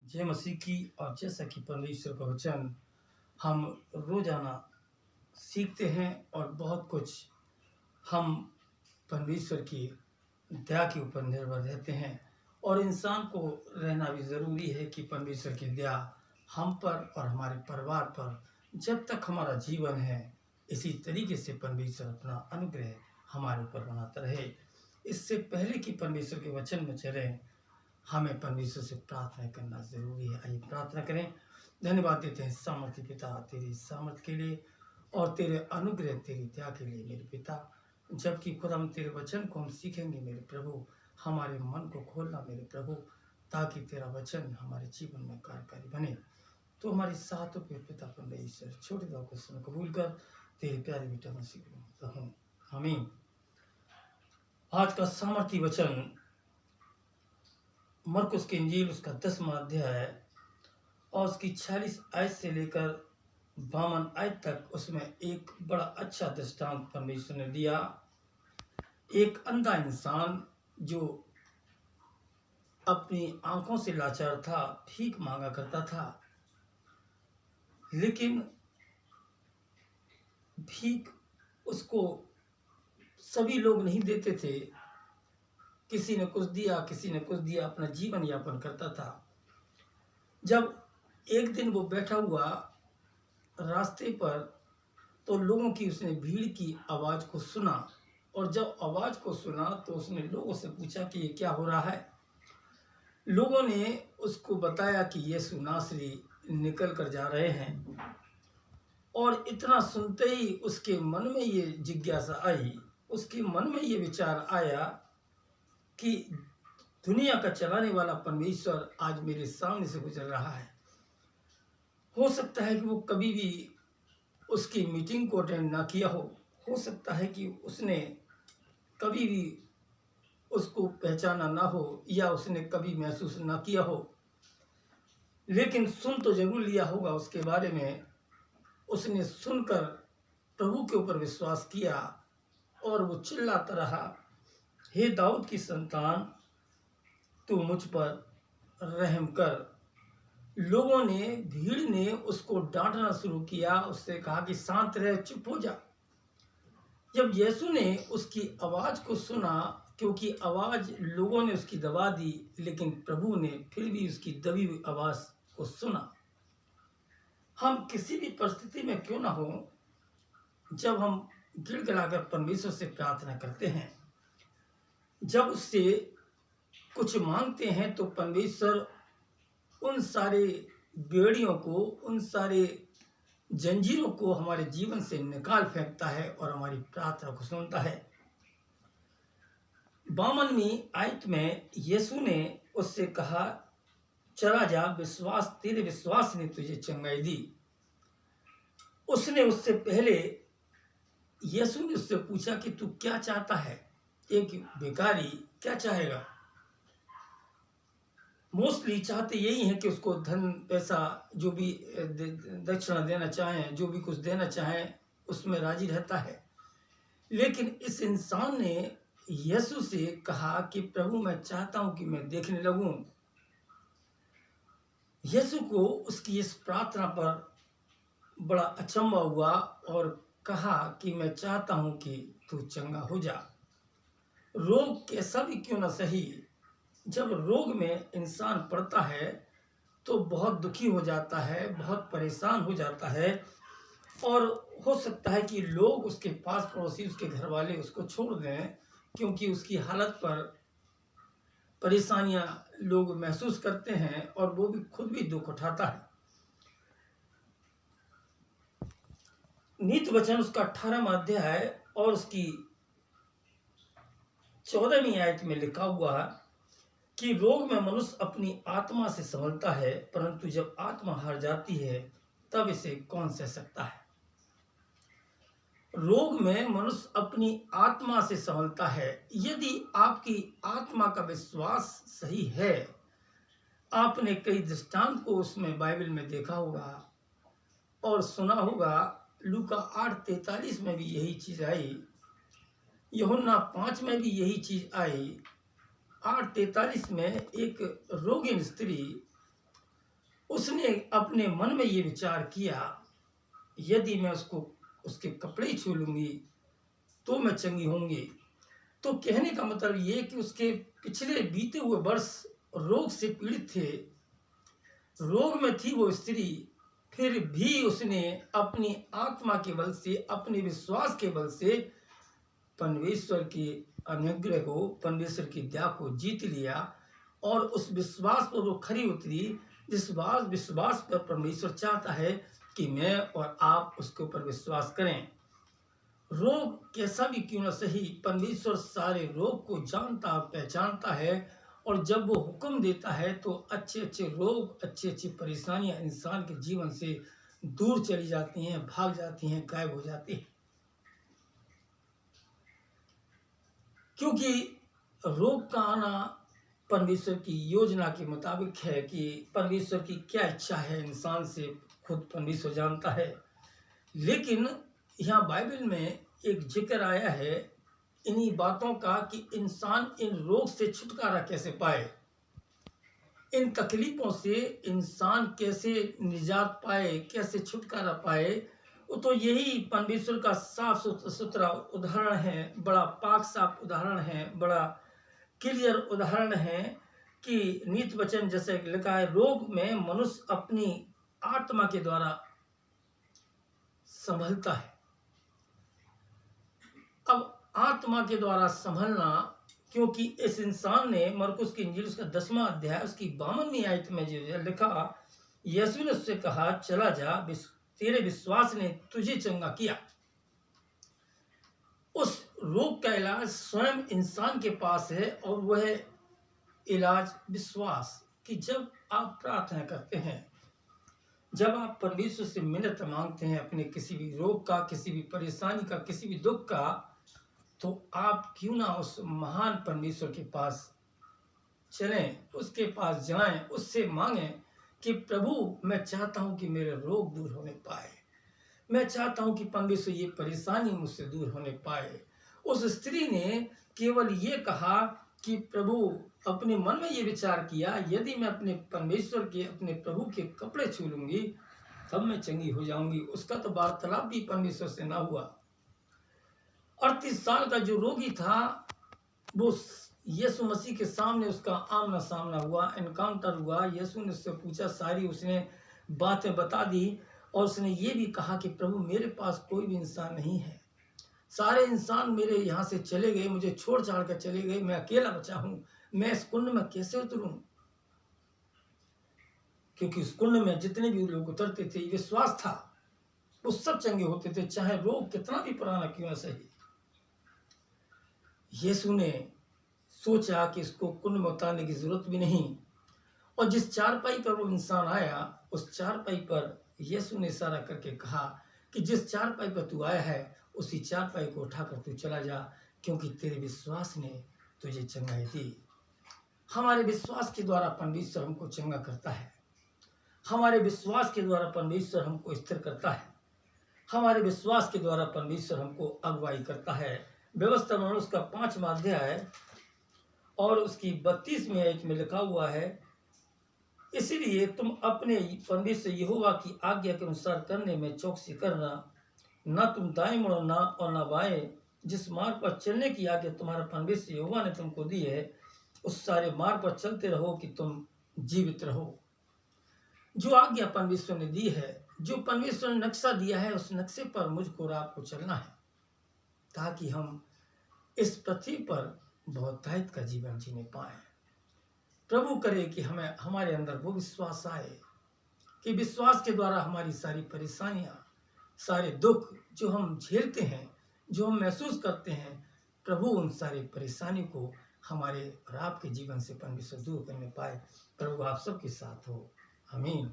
जय मसीह की। और जैसा कि परमेश्वर का वचन हम रोजाना सीखते हैं और बहुत कुछ हम परमेश्वर की दया के ऊपर निर्भर रहते हैं। और इंसान को रहना भी ज़रूरी है कि परमेश्वर की दया हम पर और हमारे परिवार पर जब तक हमारा जीवन है इसी तरीके से परमेश्वर अपना अनुग्रह हमारे ऊपर बनाता रहे। इससे पहले कि परमेश्वर के वचन में चलें, हमें परमेश्वर से प्रार्थना करना जरूरी है। आइए प्रार्थना करें। धन्यवाद देते हैं सामर्थ्य पिता तेरी सामर्थ्य के लिए और तेरे अनुग्रह तेरी दया के लिए मेरे पिता। जबकि खुद हम तेरे वचन को हम सीखेंगे मेरे प्रभु, हमारे मन को खोलना मेरे प्रभु, ताकि तेरा वचन हमारे जीवन में कार्यकारी बने। तो हमारे साथों पे पिता परमेश्वर छोटे दाव को सुन कबूल कर तेरे प्यारे बेटा मसीह रहूं। आमीन। आज का सामर्थ्य वचन मरकुस की इंजील उसका 10वां अध्याय और उसकी 46 आयत से लेकर 52 आयत तक, उसमें एक बड़ा अच्छा दृष्टांत परमेश्वर ने दिया। एक अंधा इंसान जो अपनी आंखों से लाचार था, भीख मांगा करता था, लेकिन भीख उसको सभी लोग नहीं देते थे। किसी ने कुछ दिया, किसी ने कुछ दिया, अपना जीवन यापन करता था। जब एक दिन वो बैठा हुआ रास्ते पर तो लोगों की उसने भीड़ की आवाज़ को सुना, और जब आवाज़ को सुना तो उसने लोगों से पूछा कि ये क्या हो रहा है। लोगों ने उसको बताया कि यीशु नासरी निकल कर जा रहे हैं। और इतना सुनते ही उसके मन में ये जिज्ञासा आई, उसके मन में ये विचार आया कि दुनिया का चलाने वाला परमेश्वर आज मेरे सामने से गुजर रहा है। हो सकता है कि वो कभी भी उसकी मीटिंग को अटेंड ना किया हो सकता है कि उसने कभी भी उसको पहचाना ना हो, या उसने कभी महसूस ना किया हो, लेकिन सुन तो जरूर लिया होगा उसके बारे में। उसने सुनकर प्रभु के ऊपर विश्वास किया और वो चिल्लाता रहा, हे दाऊद की संतान, तू मुझ पर रहम कर। लोगों ने, भीड़ ने उसको डांटना शुरू किया, उससे कहा कि शांत रह, चुप हो जा। जब यीशु ने उसकी आवाज़ को सुना, क्योंकि आवाज़ लोगों ने उसकी दबा दी, लेकिन प्रभु ने फिर भी उसकी दबी हुई आवाज़ को सुना। हम किसी भी परिस्थिति में क्यों ना हो, जब हम गिड़गिड़ाकर परमेश्वर से प्रार्थना करते हैं, जब उससे कुछ मांगते हैं, तो परमेश्वर उन सारे बेड़ियों को, उन सारे जंजीरों को हमारे जीवन से निकाल फेंकता है और हमारी प्रार्थना को सुनता है। 52वीं आयत में यीशु ने उससे कहा, चला जा, तेरे विश्वास ने तुझे चंगाई दी। उसने उससे पहले, यीशु ने उससे पूछा कि तू क्या चाहता है। एक भिखारी क्या चाहेगा? मोस्टली चाहते यही है कि उसको धन पैसा जो भी दक्षिणा देना चाहें, जो भी कुछ देना चाहें, उसमें राजी रहता है। लेकिन इस इंसान ने यीशु से कहा कि प्रभु मैं चाहता हूं कि मैं देखने लगूं। यीशु को उसकी इस प्रार्थना पर बड़ा अचंभा हुआ और कहा कि मैं चाहता हूं कि तू चंगा हो जा। रोग कैसा भी क्यों ना सही, जब रोग में इंसान पड़ता है तो बहुत दुखी हो जाता है, बहुत परेशान हो जाता है, और हो सकता है कि लोग, उसके पास पड़ोसी, उसके घर वाले उसको छोड़ दें, क्योंकि उसकी हालत पर परेशानियां लोग महसूस करते हैं और वो भी खुद भी दुख उठाता है। नीति वचन उसका 18वां अध्याय और उसकी 14वीं आयत में लिखा हुआ है कि रोग में मनुष्य अपनी आत्मा से संभलता है, परंतु जब आत्मा हार जाती है तब इसे कौन सह सकता है। रोग में मनुष्य अपनी आत्मा से संभलता है। यदि आपकी आत्मा का विश्वास सही है, आपने कई दृष्टांत को उसमें बाइबल में देखा होगा और सुना होगा। लूका 8:43 में भी यही चीज आई, यूहन्ना 5 में भी यही चीज आई। 8:43 में एक रोगिन स्त्री उसने अपने मन में ये विचार किया, यदि मैं उसके कपड़े छू लूंगी तो मैं चंगी होंगी। तो कहने का मतलब ये कि उसके पिछले बीते हुए वर्ष रोग से पीड़ित थे, रोग में थी वो स्त्री, फिर भी उसने अपनी आत्मा के बल से, अपने विश्वास के बल से परमेश्वर के अनुग्रह को, परमेश्वर की दया को जीत लिया और उस विश्वास पर वो खरी उतरी, जिस विश्वास पर परमेश्वर चाहता है कि मैं और आप उसके ऊपर विश्वास करें। रोग कैसा भी क्यों न सही, परमेश्वर सारे रोग को जानता पहचानता है, और जब वो हुक्म देता है तो अच्छे अच्छे रोग, अच्छी अच्छी परेशानियां इंसान के जीवन से दूर चली जाती हैं, भाग जाती हैं, गायब हो जाती हैं। क्योंकि रोग का आना परमेश्वर की योजना के मुताबिक है कि परमेश्वर की क्या इच्छा है इंसान से, खुद परमेश्वर जानता है। लेकिन यहाँ बाइबल में एक जिक्र आया है इन्हीं बातों का कि इंसान इन रोग से छुटकारा कैसे पाए, इन तकलीफों से इंसान कैसे निजात पाए, कैसे छुटकारा पाए। वो तो यही परमेश्वर का साफ सुथरा उदाहरण है, बड़ा पाक साफ उदाहरण है, बड़ा क्लियर उदाहरण है कि नीत वचन जैसे लिखा है, रोग में मनुष्य अपनी आत्मा के द्वारा संभलता है। अब आत्मा के द्वारा संभलना, क्योंकि इस इंसान ने मरकुस की इंजील उसका 10वां अध्याय उसकी 52वीं आयत में जो लिखा, यीशु ने उससे कहा, चला जा, तेरे विश्वास ने तुझे चंगा किया। उस रोग का इलाज स्वयं इंसान के पास है, और वह इलाज विश्वास। कि जब आप प्रार्थना करते हैं, जब आप परमेश्वर से मिन्नत मांगते हैं अपने किसी भी रोग का, किसी भी परेशानी का, किसी भी दुख का, तो आप क्यों ना उस महान परमेश्वर के पास चलें, उसके पास जाएं, उससे मांगें कि प्रभु मैं चाहता हूं कि मेरे रोग दूर होने पाए, मैं चाहता हूं कि परमेश्वर ये परेशानी मुझसे दूर होने पाए। उस स्त्री ने केवल ये कहा कि प्रभु, अपने मन में ये विचार किया, यदि मैं अपने परमेश्वर के, अपने प्रभु के कपड़े छू लूंगी तब मैं चंगी हो जाऊंगी। उसका तो वार्तालाप भी परमेश्वर से ना हुआ। 38 साल का जो रोगी था, वो यीशु मसीह के सामने उसका आमना सामना हुआ, एनकाउंटर हुआ। यीशु ने उससे पूछा, सारी उसने बातें बता दी, और उसने ये भी कहा कि प्रभु मेरे पास कोई भी इंसान नहीं है, सारे इंसान मेरे यहाँ से चले गए, मुझे छोड़ छाड़ कर चले गए, मैं अकेला बचा हूँ, मैं इस कुंड में कैसे उतरूं। क्योंकि उस कुंड में जितने भी लोग उतरते थे, विश्वास था वो सब चंगे होते थे, चाहे रोग कितना भी पुराना क्यों न सही। यीशु ने सोचा कि इसको कुंड में उतारने की जरूरत भी नहीं, और जिस चारपाई पर वो इंसान आया, उस चारपाई पर यीशु ने इशारा करके कहा कि जिस चारपाई पर तू आया है उसी चारपाई को उठाकर तू चला जा, क्योंकि तेरे विश्वास ने तुझे चंगाई दी। हमारे विश्वास के द्वारा परमेश्वर हमको चंगा करता है, हमारे विश्वास के द्वारा परमेश्वर हमको स्थिर करता है, हमारे विश्वास के द्वारा परमेश्वर हमको अगुवाई करता है। व्यवस्था मनुष्य का 5वां अध्याय और उसकी 32वीं आयत में लिखा हुआ है, इसलिए तुम अपने परमेश्वर यहोवा की आज्ञा के अनुसार करने में चौकसी करना, न तुम दाएं मुड़ो ना और न बाएं, जिस मार्ग पर चलने की आज्ञा तुम्हारा परमेश्वर यहोवा ने तुमको दी है, उस सारे मार्ग पर चलते रहो कि तुम जीवित रहो। जो आज्ञा परमेश्वर ने दी है, जो परमेश्वर ने नक्शा दिया है, उस नक्शे पर मुझको और आपको चलना है, ताकि हम इस पृथ्वी पर बहुतायत का जीवन जीने पाए। प्रभु करे कि हमें, हमारे अंदर वो विश्वास आए कि विश्वास के द्वारा हमारी सारी परेशानियां, सारे दुख जो हम झेलते हैं, जो हम महसूस करते हैं, प्रभु उन सारी परेशानी को हमारे और आपके जीवन से परमेश्वर दूर करने पाए। प्रभु आप सबके साथ हो। आमीन।